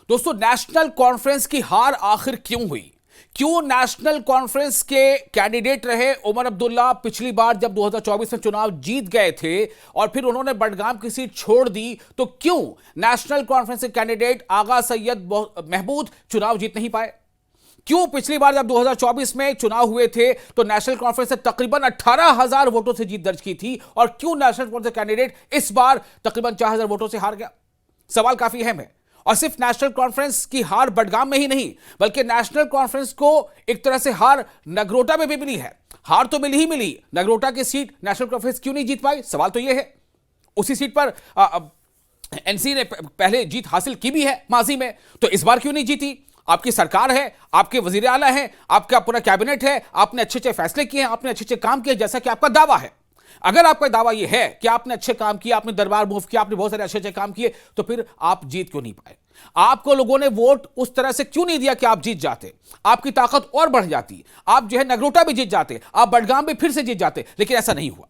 दोस्तों, national conference की हार आखिर क्यों हुई? क्यों नेशनल कॉन्फ्रेंस के कैंडिडेट रहे उमर अब्दुल्ला पिछली बार जब 2024 में चुनाव जीत गए थे और फिर उन्होंने बडगाम की सीट छोड़ दी, तो क्यों नेशनल कॉन्फ्रेंस के कैंडिडेट आगा सैयद महमूद चुनाव जीत नहीं पाए? क्यों पिछली बार जब 2024 में चुनाव हुए थे तो नेशनल कॉन्फ्रेंस ने तकरीबन 18,000 वोटों से जीत दर्ज की थी और क्यों नेशनल कॉन्फ्रेंस कैंडिडेट इस बार तकरीबन 4,000 वोटों से हार गया? सवाल काफी अहम है। और सिर्फ नेशनल कॉन्फ्रेंस की हार बडगाम में ही नहीं, बल्कि नेशनल कॉन्फ्रेंस को एक तरह से हार नगरोटा में भी मिली है। हार तो मिली, नगरोटा की सीट नेशनल कॉन्फ्रेंस क्यों नहीं जीत पाई? सवाल तो यह है। उसी सीट पर एनसी ने पहले जीत हासिल की भी है माजी में, तो इस बार क्यों नहीं जीती? आपकी सरकार है, आपके वजीर आला है, आपका पूरा कैबिनेट है, आपने अच्छे अच्छे फैसले किए हैं, आपने अच्छे अच्छे काम किए जैसा कि आपका दावा है। अगर आपका दावा यह है कि आपने अच्छे काम किए, आपने दरबार मूव किया, आपने बहुत सारे अच्छे अच्छे काम किए, तो फिर आप जीत क्यों नहीं पाए? आपको लोगों ने वोट उस तरह से क्यों नहीं दिया कि आप जीत जाते? आपकी ताकत और बढ़ जाती, आप जो है नगरोटा भी जीत जाते, आप बडगाम भी फिर से जीत जाते, लेकिन ऐसा नहीं हुआ।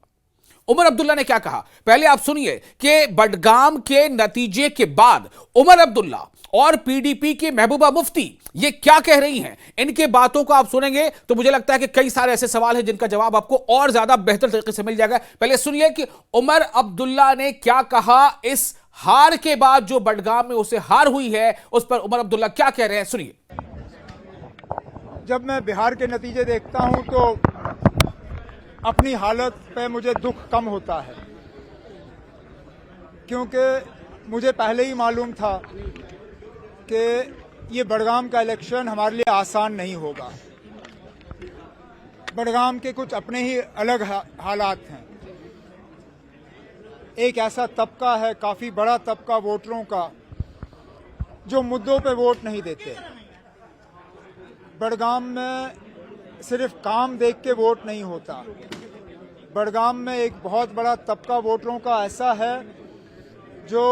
उमर अब्दुल्ला ने क्या कहा, पहले आप सुनिए कि बडगाम के नतीजे के बाद उमर अब्दुल्ला और पीडीपी की महबूबा मुफ्ती ये क्या कह रही हैं। इनके बातों को आप सुनेंगे तो मुझे लगता है कि कई सारे ऐसे सवाल हैं जिनका जवाब आपको और ज्यादा बेहतर तरीके से मिल जाएगा। पहले सुनिए कि उमर अब्दुल्ला ने क्या कहा इस हार के बाद, जो बडगाम में उसे हार हुई है उस पर उमर अब्दुल्ला क्या कह रहे हैं, सुनिए। जब मैं बिहार के नतीजे देखता हूं तो अपनी हालत पे मुझे दुख कम होता है, क्योंकि मुझे पहले ही मालूम था कि ये बडगाम का इलेक्शन हमारे लिए आसान नहीं होगा। बडगाम के कुछ अपने ही अलग हालात हैं। एक ऐसा तबका है, काफी बड़ा तबका वोटरों का, जो मुद्दों पे वोट नहीं देते। बडगाम में सिर्फ काम देख के वोट नहीं होता। बडगाम में एक बहुत बड़ा तबका वोटरों का ऐसा है जो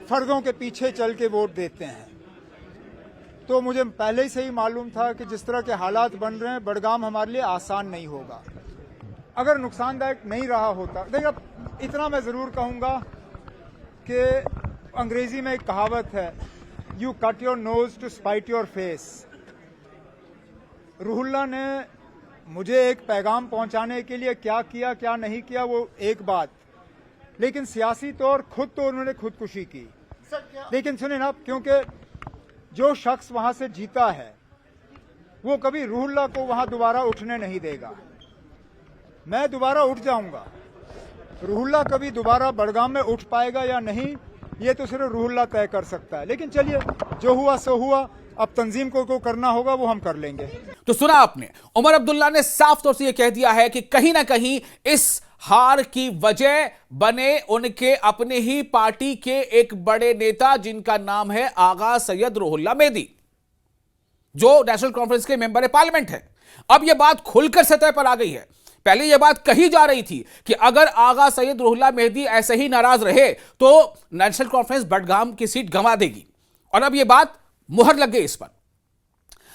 फर्दों के पीछे चल के वोट देते हैं। तो मुझे पहले से ही मालूम था कि जिस तरह के हालात बन रहे हैं, बडगाम हमारे लिए आसान नहीं होगा। अगर नुकसानदायक नहीं रहा होता, देखिए अब इतना मैं ज़रूर कहूँगा कि अंग्रेजी में एक कहावत है, you cut your nose to spite your face. Ruhulla ने मुझे एक पैगाम पहुंचाने के लिए क्या किया क्या नहीं किया वो एक बात, लेकिन सियासी तौर खुद तो उन्होंने खुदकुशी की। लेकिन सुने ना, क्योंकि जो शख्स वहां से जीता है वो कभी रूहुल्ला को वहां दोबारा उठने नहीं देगा। मैं दोबारा उठ जाऊंगा, रूहुल्ला कभी दोबारा बडगाम में उठ पाएगा या नहीं, ये तो सिर्फ रूहुल्ला तय कर सकता है। लेकिन चलिए, जो हुआ सो हुआ, अब तंजीम को करना होगा वो हम कर लेंगे। तो सुना आपने, उमर अब्दुल्ला ने साफ तौर से यह कह दिया है कि कहीं ना कहीं इस हार की वजह बने उनके अपने ही पार्टी के एक बड़े नेता, जिनका नाम है आगा सैयद रूहुल्ला मेहदी, जो नेशनल कॉन्फ्रेंस के मेंबर पार्लियामेंट है। अब यह बात खुलकर सतह पर आ गई है। पहले यह बात कही जा रही थी कि अगर आगा सैयद रूहुल्ला मेहदी ऐसे ही नाराज रहे तो नेशनल कॉन्फ्रेंस बडगाम की सीट गंवा देगी, और अब यह बात मुहर लग गई इस पर।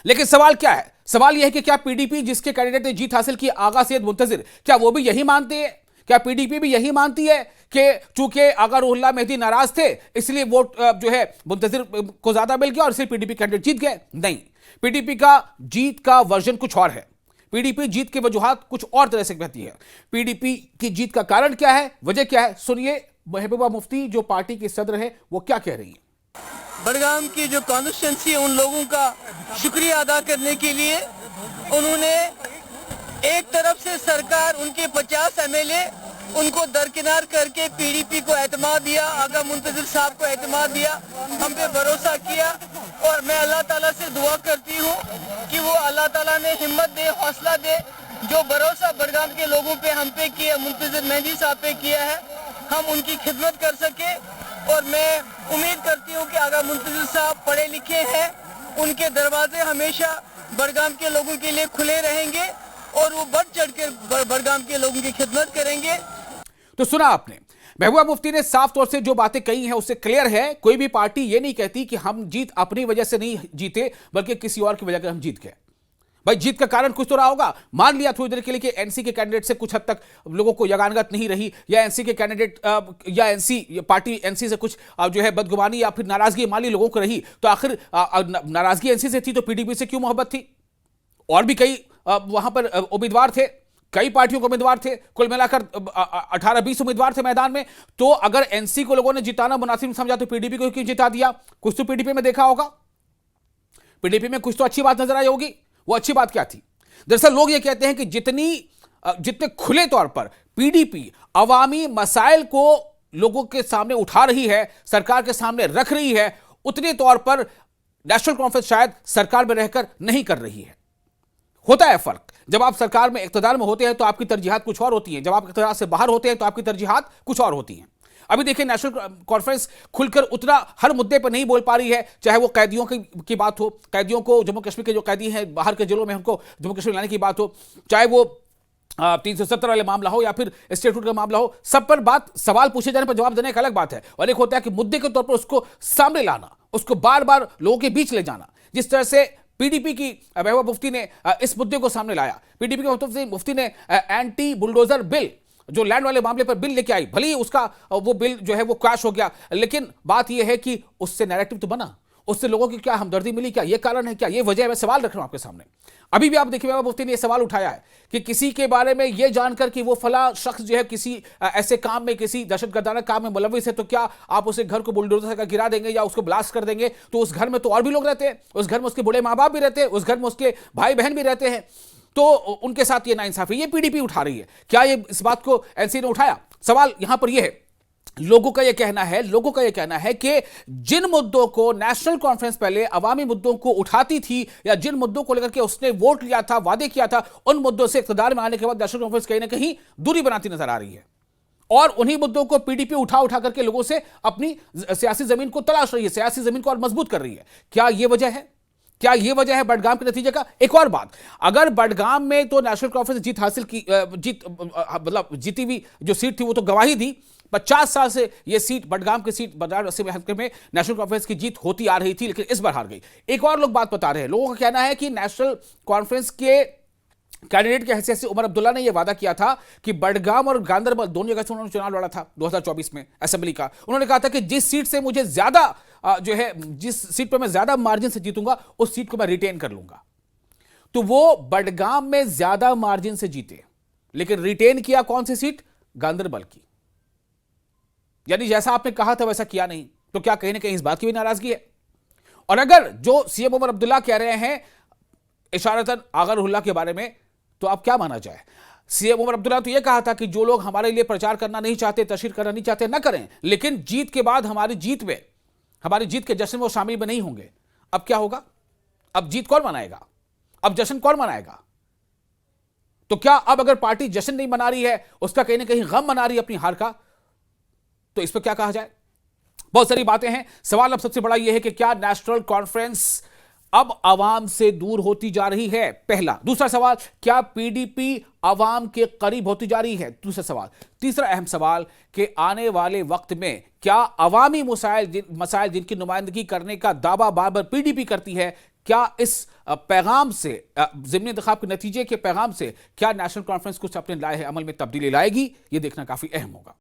लेकिन सवाल क्या है? सवाल यह है कि क्या पीडीपी, जिसके कैंडिडेट ने जीत हासिल की आगा सैयद मुंतजिर, क्या वो भी यही मानते हैं? क्या पीडीपी भी यही मानती है कि चूंकि आगा रूहुल्ला मेहदी नाराज थे इसलिए वोट जो है मुंतजिर को ज्यादा मिल गया और इसलिए पीडीपी कैंडिडेट जीत गए? नहीं, पीडीपी का जीत का वर्जन कुछ और है। पीडीपी जीत की वजूहात कुछ और तरह से कहती है। पीडीपी की जीत का कारण क्या है, वजह क्या है, सुनिए महबूबा मुफ्ती जो पार्टी की सदर है वो क्या कह रही है। बडगाम की जो कॉन्स्टिट्यूंसी है, उन लोगों का शुक्रिया अदा करने के लिए उन्होंने एक तरफ से सरकार, उनके 50 एमएलए उनको दरकिनार करके पीडीपी को एतमाद दिया, आगा मुंतजिर साहब को एतमाद दिया, हम पे भरोसा किया। और मैं अल्लाह ताला से दुआ करती हूँ कि वो अल्लाह ताला ने हिम्मत दे, हौसला दे, जो भरोसा बडगाम के लोगों पे हम पे किया, मुंतजिर मेहदी साहब पे किया है, हम उनकी खिदमत कर सके। और मैं उम्मीद करती हूँ कि आगा मुंतजिर साहब पढ़े लिखे हैं, उनके दरवाजे हमेशा बडगाम के लोगों के लिए खुले रहेंगे और वो बढ़ चढ़कर बडगाम के लोगों की खिदमत करेंगे। तो सुना आपने, महबूबा मुफ्ती ने साफ तौर से जो बातें कही हैं उससे क्लियर है, कोई भी पार्टी ये नहीं कहती कि हम जीत अपनी वजह से नहीं जीते बल्कि किसी और की वजह से हम जीत गए। भाई जीत का कारण कुछ तो रहा होगा। मान लिया थोड़ी देर के लिए कि एनसी के कैंडिडेट से कुछ हद तक लोगों को यगानगत नहीं रही, या एनसी के कैंडिडेट या एनसी पार्टी एनसी से कुछ जो है बदगुमानी या फिर नाराजगी मान ली लोगों को रही, तो आखिर नाराजगी एनसी से थी तो पीडीपी से क्यों मोहब्बत थी? और भी कई वहां पर उम्मीदवार थे, कई पार्टियों के उम्मीदवार थे, कुल मिलाकर 18-20 उम्मीदवार थे मैदान में। तो अगर एनसी को लोगों ने जिताना मुनासिब समझा तो पीडीपी को क्यों जिता दिया? कुछ तो पीडीपी में देखा होगा, पीडीपी में कुछ तो अच्छी बात नजर आई होगी। वो अच्छी बात क्या थी? दरअसल लोग ये कहते हैं कि जितने खुले तौर पर पीडीपी अवामी मसाइल को लोगों के सामने उठा रही है, सरकार के सामने रख रही है, उतने तौर पर नेशनल कॉन्फ्रेंस शायद सरकार में रहकर नहीं कर रही है। होता है फर्क, जब आप सरकार में इख्तियार में होते हैं तो आपकी तरजीहात कुछ और होती हैं, जब आप इख्तियार से बाहर होते हैं तो आपकी तरजीहात कुछ और होती हैं। अभी देखिए नेशनल कॉन्फ्रेंस खुलकर उतना हर मुद्दे पर नहीं बोल पा रही है, चाहे वो कैदियों की बात हो, कैदियों को जम्मू कश्मीर के जो कैदी हैं बाहर के जेलों में उनको जम्मू कश्मीर लाने की बात हो, चाहे वो 370 वाले मामला हो या फिर स्टेटहुड का मामला हो, सब पर बात सवाल पूछे जाने पर जवाब देने एक अलग बात है। और एक होता है कि मुद्दे के तौर पर उसको सामने लाना, उसको बार बार लोगों के बीच ले जाना। जिस तरह से पीडीपी की महबूबा मुफ्ती ने इस मुद्दे को सामने लाया, पीडीपी के मुफ्ती ने एंटी बुलडोजर बिल, जो लैंड वाले मामले पर बिल लेके आई, भले ही उसका वो बिल जो है वो क्रैश हो गया, लेकिन बात ये है कि उससे नैरेटिव तो बना, उससे लोगों की क्या हमदर्दी मिली, क्या ये कारण है, क्या ये वजह है? मैं सवाल रख रहा हूं आपके सामने। अभी भी आप देखिए महबूबा मुफ्ती ने यह सवाल उठाया है कि किसी के बारे में यह जानकर कि वो फला शख्स जो है किसी ऐसे काम में, किसी दहशतगर्दाना काम में मुलविस है, तो क्या आप उसे घर को बुलडोजर से गिरा देंगे या उसको ब्लास्ट कर देंगे? तो उस घर में तो और भी लोग रहते हैं, उस घर में उसके बूढ़े माँ बाप भी रहते हैं, उस घर में उसके भाई बहन भी रहते हैं, तो उनके साथ ये नाइंसाफी ये पीडीपी उठा रही है। क्या ये इस बात को एनसी ने उठाया? सवाल यहां पर यह है, लोगों का यह कहना है कि जिन मुद्दों को नेशनल कॉन्फ्रेंस पहले अवामी मुद्दों को उठाती थी, या जिन मुद्दों को लेकर के उसने वोट लिया था, वादे किया था, उन मुद्दों से इख्तियार में आने के बाद नेशनल कॉन्फ्रेंस कहीं ना कहीं दूरी बनाती नजर आ रही है, और उन्हीं मुद्दों को पीडीपी उठा करके लोगों से अपनी सियासी जमीन को तलाश रही है, सियासी जमीन को और मजबूत कर रही है। क्या यह वजह है? क्या यह वजह है बडगाम के नतीजे का? एक और बात, अगर बडगाम में तो नेशनल कॉन्फ्रेंस जीत हासिल की, मतलब जीती हुई जो सीट थी वो तो गवाही दी, 50 साल से ये सीट बडगाम की सीट बदार असेंबली हल्के में नेशनल कॉन्फ्रेंस की जीत होती आ रही थी, लेकिन इस बार हार गई। एक और लोग बात बता रहे हैं, लोगों का कहना है कि नेशनल कॉन्फ्रेंस के कैंडिडेट की हैसियत से उमर अब्दुल्ला ने यह वादा किया था कि बडगाम और गांदरबल दोनों जगह से उन्होंने चुनाव लड़ा था 2024 में असेंबली का। उन्होंने कहा था कि जिस सीट से मुझे ज्यादा जो है, जिस सीट पर मैं ज्यादा मार्जिन से जीतूंगा उस सीट को मैं रिटेन कर लूंगा। तो वो बडगाम में ज्यादा मार्जिन से जीते, लेकिन रिटेन किया कौन सी सीट? गांदरबल की। यानी जैसा आपने कहा था वैसा किया नहीं। तो क्या कहीं ना कहीं इस बात की भी नाराजगी है? और अगर जो सीएम उमर अब्दुल्ला कह रहे हैं इशारतन आगा रुहुल्लाह के बारे में, तो आप क्या माना जाए? सीएम उमर अब्दुल्ला तो यह कहा था कि जो लोग हमारे लिए प्रचार करना नहीं चाहते, तशहीर करना नहीं चाहते, ना करें, लेकिन जीत के बाद हमारी जीत के जश्न में वो शामिल भी नहीं होंगे। अब क्या होगा? अब जीत कौन मनाएगा? अब जश्न कौन मनाएगा? तो क्या अब अगर पार्टी जश्न नहीं मना रही है, उसका कहीं ना कहीं गम मना रही है अपनी हार का, तो इस पर क्या कहा जाए? बहुत सारी बातें हैं। सवाल अब सबसे बड़ा यह है कि क्या नेशनल कॉन्फ्रेंस अब आवाम से दूर होती जा रही है? पहला। दूसरा सवाल, क्या पीडीपी आवाम के करीब होती जा रही है? दूसरा सवाल। तीसरा अहम सवाल कि आने वाले वक्त में क्या अवामी मसाइल जिनकी नुमाइंदगी करने का दावा बार बार पीडीपी करती है, क्या इस पैगाम से, ज़िमनी इंतखाब के नतीजे के पैगाम से, क्या नेशनल कॉन्फ्रेंस कुछ अपने लाए है अमल में तब्दीली लाएगी? यह देखना काफी अहम होगा।